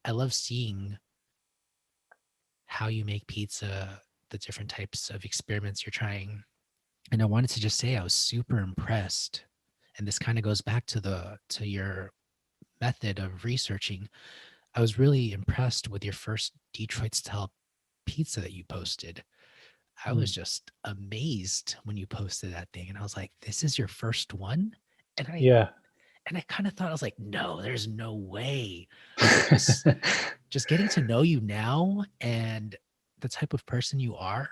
I love seeing how you make pizza, the different types of experiments you're trying. And I wanted to just say I was super impressed. And this kind of goes back to your method of researching. I was really impressed with your first Detroit style pizza that you posted. I was just amazed when you posted that thing, and I was like, "This is your first one?" And I Yeah. and I kind of thought, I was like, "No, there's no way." But just getting to know you now and the type of person you are,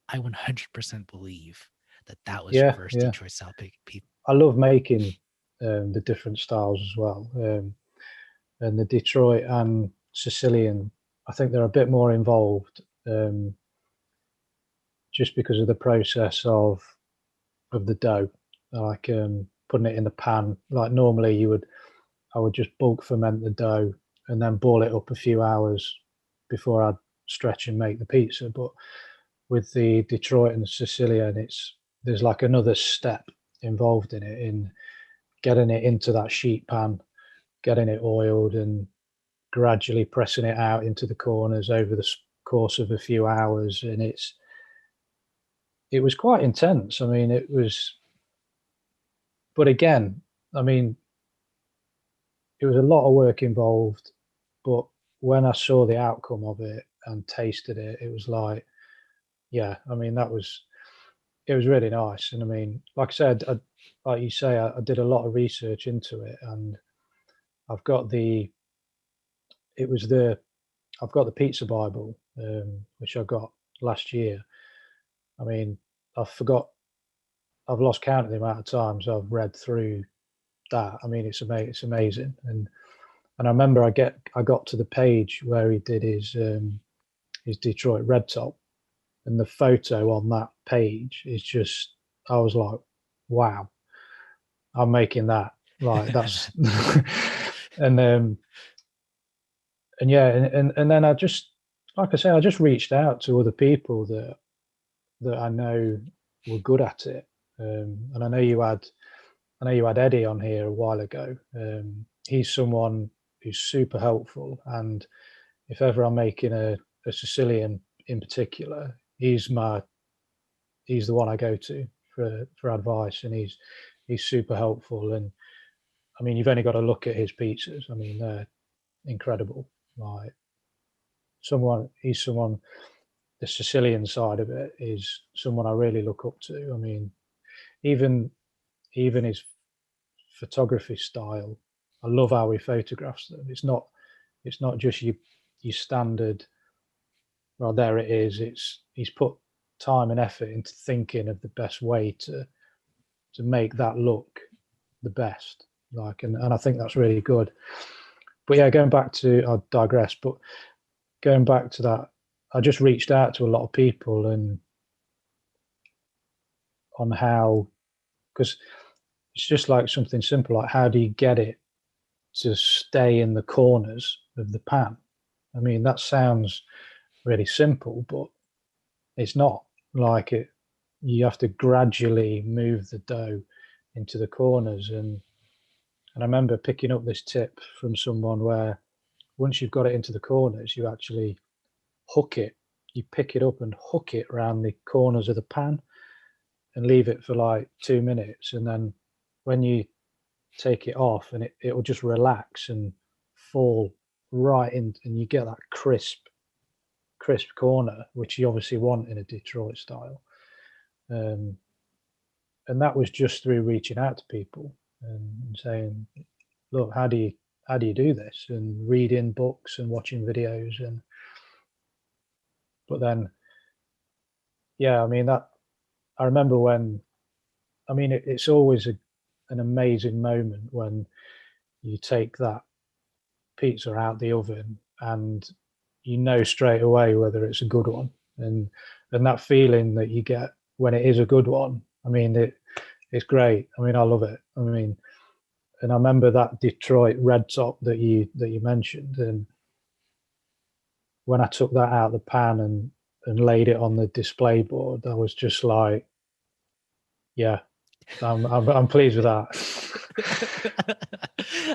I 100% believe that that was your Yeah, first yeah. Detroit style pizza. I love making the different styles as well. And the Detroit and Sicilian, I think they're a bit more involved, just because of the process of the dough, like putting it in the pan. Like normally, I would just bulk ferment the dough and then boil it up a few hours before I'd stretch and make the pizza. But with the Detroit and Sicilian, there's like another step involved in it, in getting it into that sheet pan, getting it oiled, and gradually pressing it out into the corners over the course of a few hours. And it was quite intense. I mean, it was, but again, I mean, it was a lot of work involved. But when I saw the outcome of it and tasted it, it was like, yeah, I mean, it was really nice. And I mean, like I said, like you say, I did a lot of research into it, and I've got the, it was the, I've got the pizza Bible, which I got last year. I mean, I forgot, I've lost count of the amount of times I've read through that. I mean, it's amazing. And I remember I got to the page where he did his Detroit Red Top, and the photo on that page is just, I was like, wow, I'm making that. Like that's and and yeah, and then I just, like I say, I just reached out to other people that I know were good at it. And I know you had Eddie on here a while ago. He's someone who's super helpful, and if ever I'm making a Sicilian in particular, he's the one I go to for advice, and he's super helpful. And I mean, you've only got to look at his pizzas. I mean, they're incredible. Like he's someone. The Sicilian side of it is someone I really look up to. I mean, even even his photography style. I love how he photographs them. It's not just your standard. Well, there it is. He's put time and effort into thinking of the best way to make that look the best. Like, and I think that's really good. But yeah, going back to, I digress. But going back to that, I just reached out to a lot of people and on how, because it's just like something simple, like how do you get it to stay in the corners of the pan? I mean, that sounds really simple, but it's not. Like it, you have to gradually move the dough into the corners. And I remember picking up this tip from someone where once you've got it into the corners, you actually hook it. You pick it up and hook it around the corners of the pan and leave it for like 2 minutes. And then when you take it off, and it will just relax and fall right in, and you get that crisp corner, which you obviously want in a Detroit style. Um, and that was just through reaching out to people and saying, "Look, how do you do this?" And reading books and watching videos. And but then, yeah, I mean that. I remember when. I mean, it's always an amazing moment when you take that pizza out the oven and you know straight away whether it's a good one. And that feeling that you get when it is a good one, I mean, it's great. I mean, I love it. I mean, and I remember that Detroit Red Top that you mentioned, and when I took that out of the pan and laid it on the display board, I was just like, yeah, I'm pleased with that.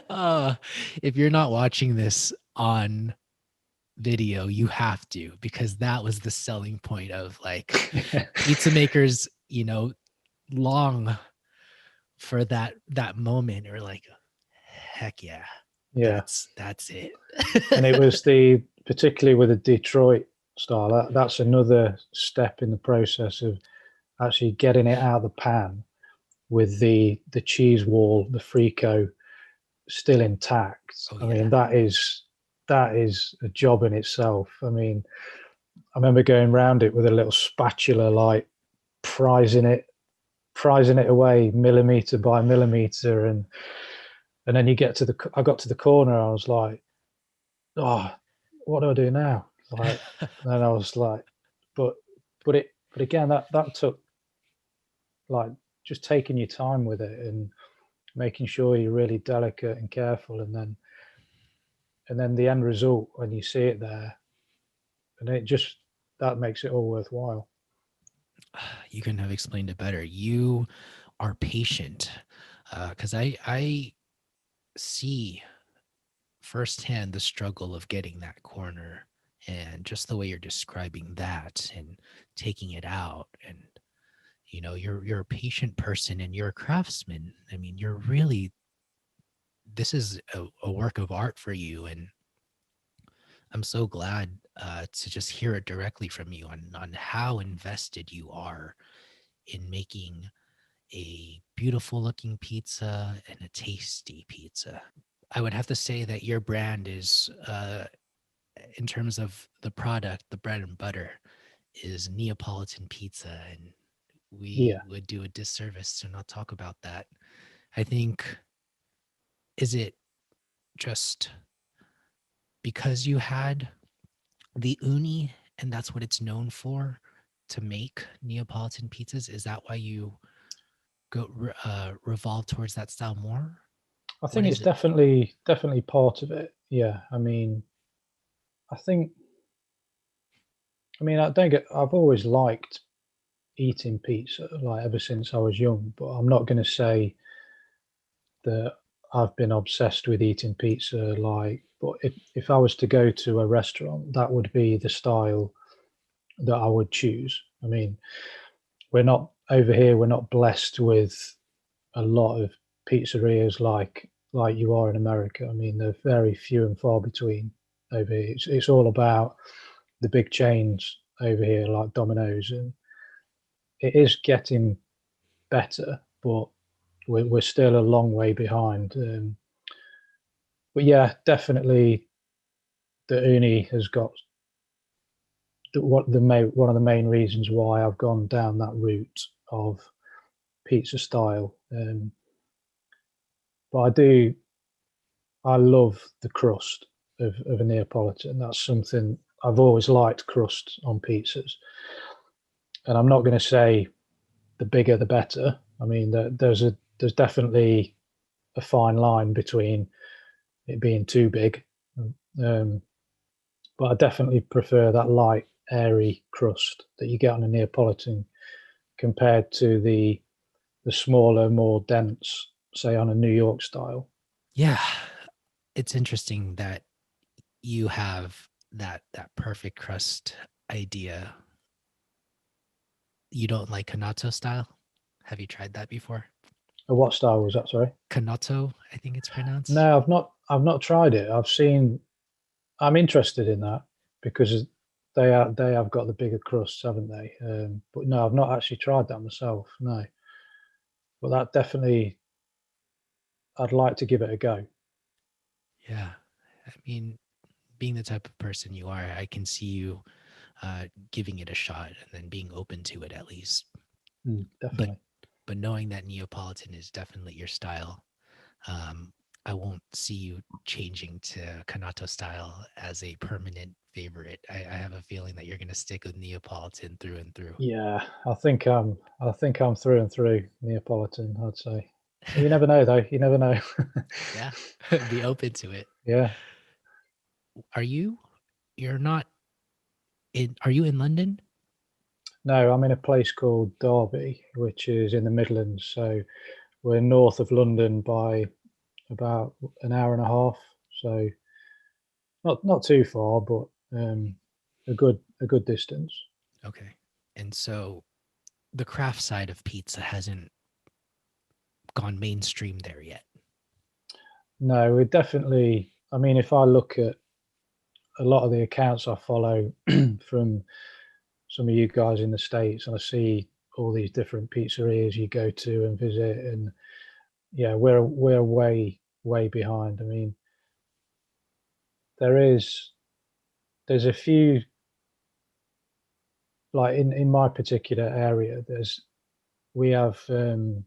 uh, if you're not watching this, on video. You have to, because that was the selling point of like pizza makers, long for that moment, or like, heck yeah, Yeah, that's it. and it was the particularly with the Detroit style. That's another step in the process of actually getting it out of the pan with the cheese wall, the frico still intact. Oh I mean, yeah. that is a job in itself. I mean, I remember going around it with a little spatula, like prizing it, prizing it away millimeter by millimeter, and then you get to the. I got to the corner. I was like, oh, what do I do now? Like, and I was like, but but again, that took like just taking your time with it and making sure you're really delicate and careful, and then the end result when you see it there, and it just that makes it all worthwhile. You couldn't have explained it better. You are patient, because I see firsthand the struggle of getting that corner, and just the way you're describing that and taking it out, and you're a patient person and you're a craftsman. I mean, you're really, this is a work of art for you, and I'm so glad to just hear it directly from you on how invested you are in making a beautiful looking pizza and a tasty pizza. I would have to say that your brand is, in terms of the product, the bread and butter, is Neapolitan pizza. And we Yeah, would do a disservice to not talk about that. I think, is it just because you had the Ooni and that's what it's known for, to make Neapolitan pizzas? Is that why you revolve towards that style more? I What think it's is it? definitely part of it. Yeah, I mean, I think, I mean, I don't get. I've always liked eating pizza, like ever since I was young. But I'm not going to say that I've been obsessed with eating pizza. Like, but if I was to go to a restaurant, that would be the style that I would choose. I mean, we're not over here. We're not blessed with a lot of pizzerias like you are in America. I mean, they're very few and far between over here. It's all about the big chains over here, like Domino's, and it is getting better, but we're still a long way behind. But yeah, definitely, the Uni has got one of the main reasons why I've gone down that route of pizza style. But I love the crust of a Neapolitan. That's something I've always liked, crust on pizzas. And I'm not going to say the bigger the better. I mean, there's definitely a fine line between it being too big, um, but I definitely prefer that light, airy crust that you get on a Neapolitan compared to the smaller, more dense, say on a New York style. Yeah, it's interesting that you have that perfect crust idea. You don't like Canotto style? Have you tried that before? What style was that? Sorry. Canotto, I think it's pronounced. No, I've not tried it. I've seen. I'm interested in that because they have got the bigger crusts, haven't they? But no, I've not actually tried that myself. No, but that definitely I'd like to give it a go. Yeah. I mean, being the type of person you are, I can see you giving it a shot and then being open to it at least. But Definitely. but knowing that Neapolitan is definitely your style, um, I won't see you changing to Canotto style as a permanent favorite. I have a feeling that you're going to stick with Neapolitan through and through. Yeah, I think I'm through and through Neapolitan. I'd say. You never know, though. You never know. Yeah, be open to it. Yeah. Are you? You're not in. Are you in London? No, I'm in a place called Derby, which is in the Midlands. So we're north of London by about an hour and a half. So not too far, but a good distance. Okay. And so the craft side of pizza hasn't gone mainstream there yet. No, we definitely. I mean, if I look at a lot of the accounts I follow from some of you guys in the States, and I see all these different pizzerias you go to and visit, and yeah, we're way behind. I mean, there is there's a few, like in my particular area. We have um,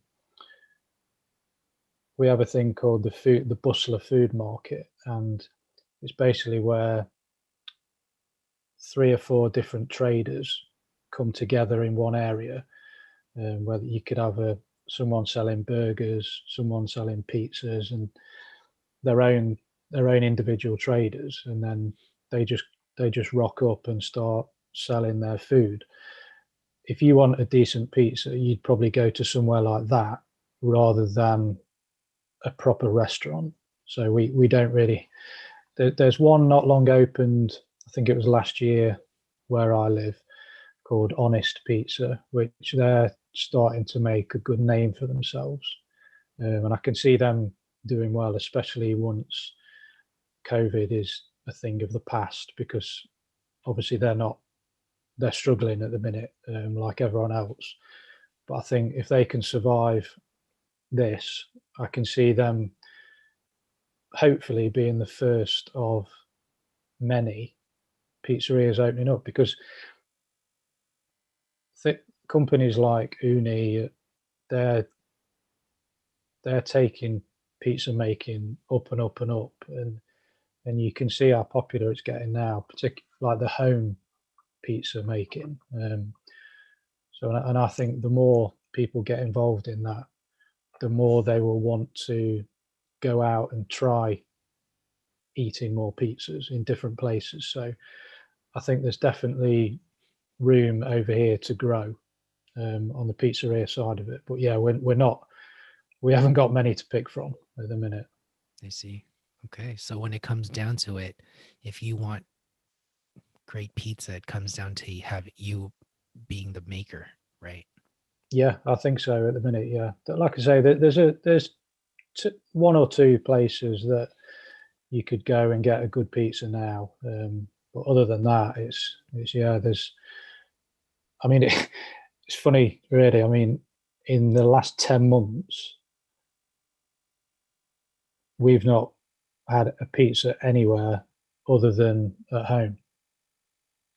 we have a thing called the Bustler Food Market, and it's basically where three or four different traders come together in one area. Whether you could have someone selling burgers, someone selling pizzas, and their own their own individual traders, and then they just they just rock up and start selling their food. If you want a decent pizza, you'd probably go to somewhere like that rather than a proper restaurant. So we don't really. There's one not long opened. I think it was last year where I live, called Honest Pizza, which they're starting to make a good name for themselves. And I can see them doing well, especially once COVID is a thing of the past, because obviously they're struggling at the minute, like everyone else. But I think if they can survive this, I can see them hopefully being the first of many pizzerias opening up, because companies like Ooni, they're they're taking pizza making up and up and up, and you can see how popular it's getting now, particularly like the home pizza making. So, and I think the more people get involved in that, the more they will want to go out and try eating more pizzas in different places. So, I think there's definitely room over here to grow on the pizzeria side of it. But yeah, we haven't got many to pick from at the minute. I see. Okay. So when it comes down to it, if you want great pizza, it comes down to have you being the maker, right? Yeah, I think so at the minute. Yeah, like I say, there's one or two places that you could go and get a good pizza now. But other than that, it's yeah. I mean, it's funny, really. I mean, in the last 10 months, we've not had a pizza anywhere other than at home,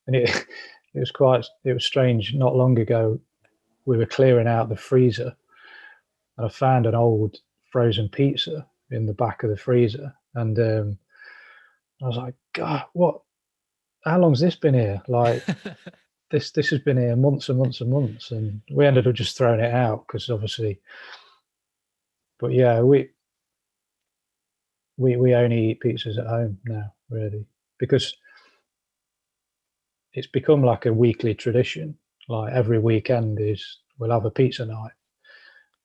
and it was strange. Not long ago, we were clearing out the freezer, and I found an old frozen pizza in the back of the freezer, and I was like, God, what? How long's this been here? Like, this has been here months and months and months, and we ended up just throwing it out because obviously. But yeah, we only eat pizzas at home now, really, because it's become like a weekly tradition. Like every weekend is we'll have a pizza night,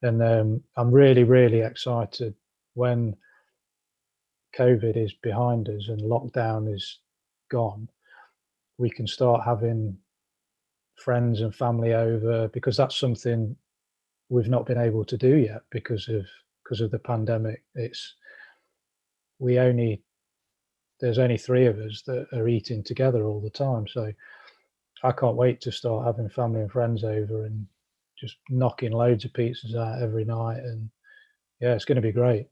and I'm really excited when COVID is behind us and lockdown is gone. We can start having friends and family over, because that's something we've not been able to do yet because of the pandemic. It's we only There's only three of us that are eating together all the time. So I can't wait to start having family and friends over and just knocking loads of pizzas out every night. And yeah, it's going to be great.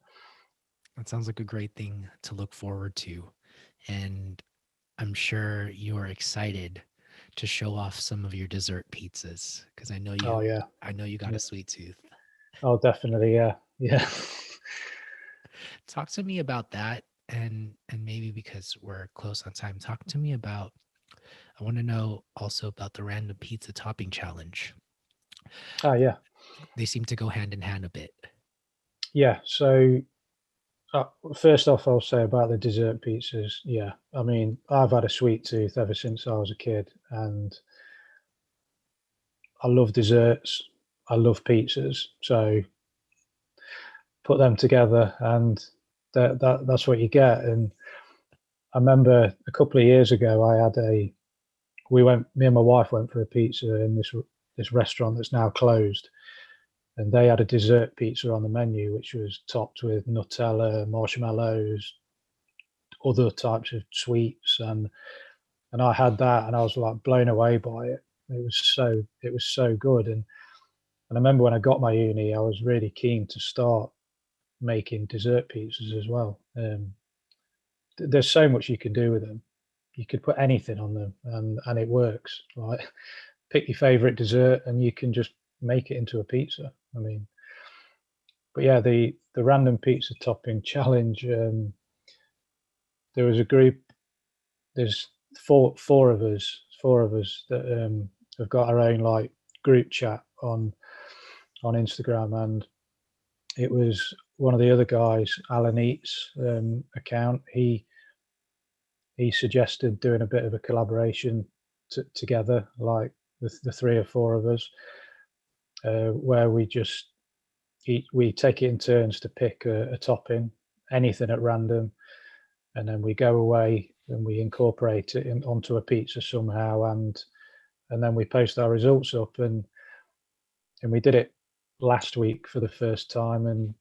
That sounds like a great thing to look forward to. And I'm sure you're excited to show off some of your dessert pizzas because Oh yeah, I know you got yeah. a sweet tooth. Oh definitely, yeah, yeah. Talk to me about that, and maybe because we're close on time, talk to me about I want to know also about the random pizza topping challenge. Oh yeah, They seem to go hand in hand a bit. yeah. So uh, first off, I'll say about the dessert pizzas. Yeah, I mean, I've had a sweet tooth ever since I was a kid, and I love desserts. I love pizzas. So put them together, and that's what you get. And I remember a couple of years ago, me and my wife went for a pizza in this restaurant that's now closed, and they had a dessert pizza on the menu, which was topped with Nutella, marshmallows, other types of sweets, and I had that, and I was like blown away by it. It was so good, and I remember when I got my uni, I was really keen to start making dessert pizzas as well. There's so much you can do with them. You could put anything on them, and it works. Right? Pick your favorite dessert, and you can just make it into a pizza. I mean, but yeah, the random pizza topping challenge. There was a group. There's four of us that have got our own like group chat on Instagram, and it was one of the other guys, Alan Eats account. He suggested doing a bit of a collaboration together, like the three or four of us, where we take it in turns to pick a topping, anything at random, and then we go away and we incorporate it onto a pizza somehow, and then we post our results up, and we did it last week for the first time, and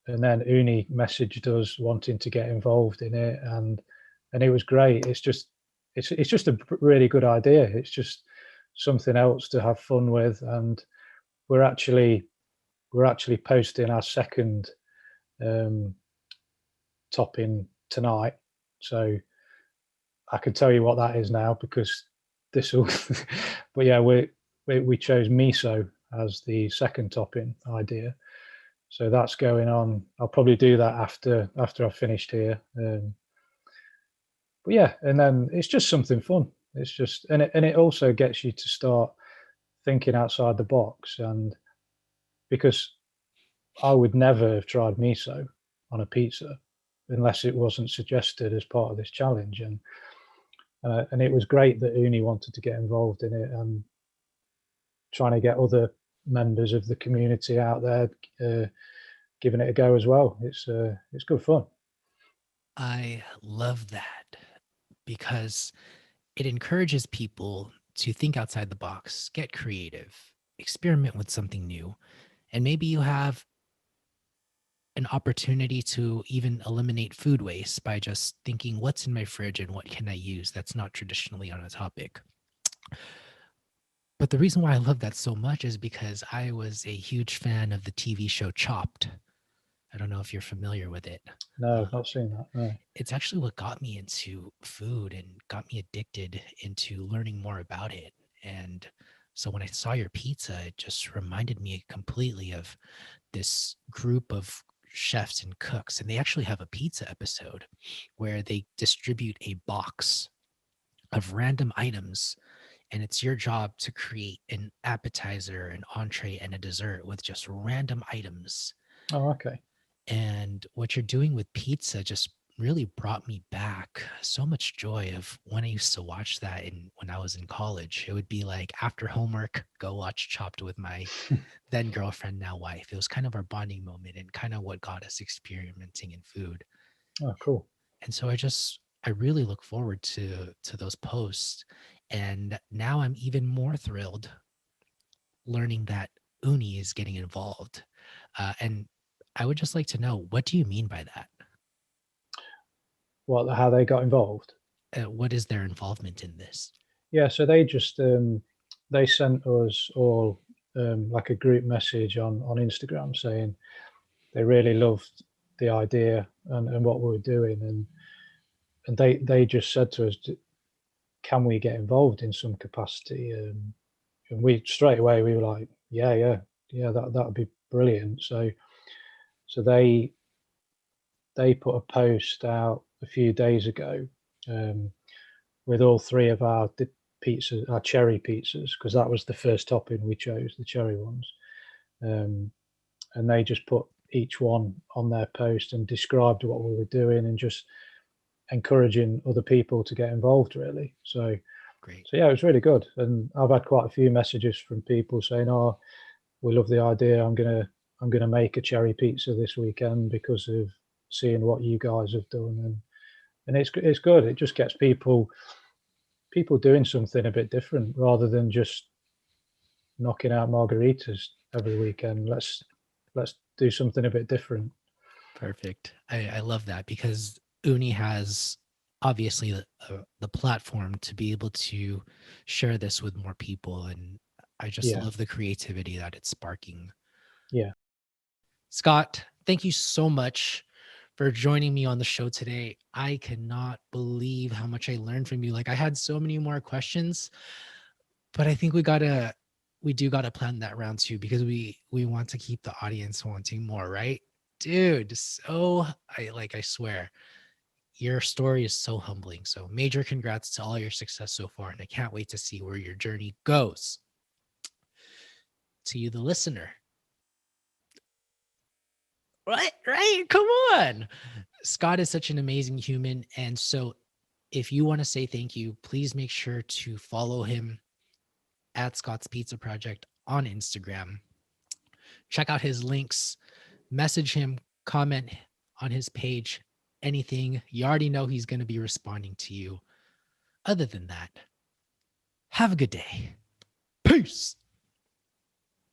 then Ooni messaged us wanting to get involved in it, and it was great. It's just a really good idea. It's just something else to have fun with, and we're actually we're actually posting our second um, topping tonight. So I can tell you what that is now because this will. But yeah, we chose miso as the second topping idea. So that's going on. I'll probably do that after I've finished here. But yeah, and then it's just something fun. It's just and it also gets you to start thinking outside the box, and because I would never have tried miso on a pizza unless it wasn't suggested as part of this challenge, and it was great that Uni wanted to get involved in it and trying to get other members of the community out there giving it a go as well. It's good fun. I love that because it encourages people to think outside the box, get creative, experiment with something new, and maybe you have an opportunity to even eliminate food waste by just thinking what's in my fridge and what can I use that's not traditionally on a topic. But the reason why I love that so much is because I was a huge fan of the TV show Chopped. I don't know if you're familiar with it. No, Uh, I've not seen that. No. it's actually what got me into food and got me addicted into learning more about it. And so when I saw your pizza, it just reminded me completely of this group of chefs and cooks. And they actually have a pizza episode where they distribute a box of random items. And it's your job to create an appetizer, an entree, and a dessert with just random items. Oh, okay. And what you're doing with pizza just really brought me back so much joy of when I used to watch that when I was in college. It would be like after homework, go watch Chopped with my then girlfriend, now wife. It was kind of our bonding moment and kind of what got us experimenting in food. Oh, cool. And so I really look forward to those posts. And now I'm even more thrilled learning that Uni is getting involved. And I would just like to know, what do you mean by that? What? How they got involved? What is their involvement in this? Yeah, so they sent us all like a group message on Instagram saying they really loved the idea and what we were doing, and they just said to us, can we get involved in some capacity? And we straight away we were like, yeah, that would be brilliant. So they put a post out a few days ago um, with all three of our pizzas, our cherry pizzas, because that was the first topping we chose, the cherry ones. Um, and they just put each one on their post and described what we were doing and just encouraging other people to get involved, really. Great. So yeah, it was really good. And I've had quite a few messages from people saying, "Oh, we love the idea. I'm gonna make a cherry pizza this weekend because of seeing what you guys have done." and it's good. It just gets people doing something a bit different rather than just knocking out margaritas every weekend. Let's do something a bit different. Perfect. I love that because Uni has obviously the platform to be able to share this with more people. And I just Yeah, love the creativity that it's sparking. yeah. Scott, thank you so much for joining me on the show today. I cannot believe how much I learned from you. Like I had so many more questions, but I think we do gotta plan that round two because we want to keep the audience wanting more, right? Dude, so I swear, your story is so humbling. So major congrats to all your success so far. And I can't wait to see where your journey goes. To you, the listener. Right? Come on. Scott is such an amazing human. And so if you want to say thank you, please make sure to follow him at Scott's Pizza Project on Instagram. Check out his links, message him, comment on his page, anything. You already know he's going to be responding to you. Other than that, have a good day. Peace.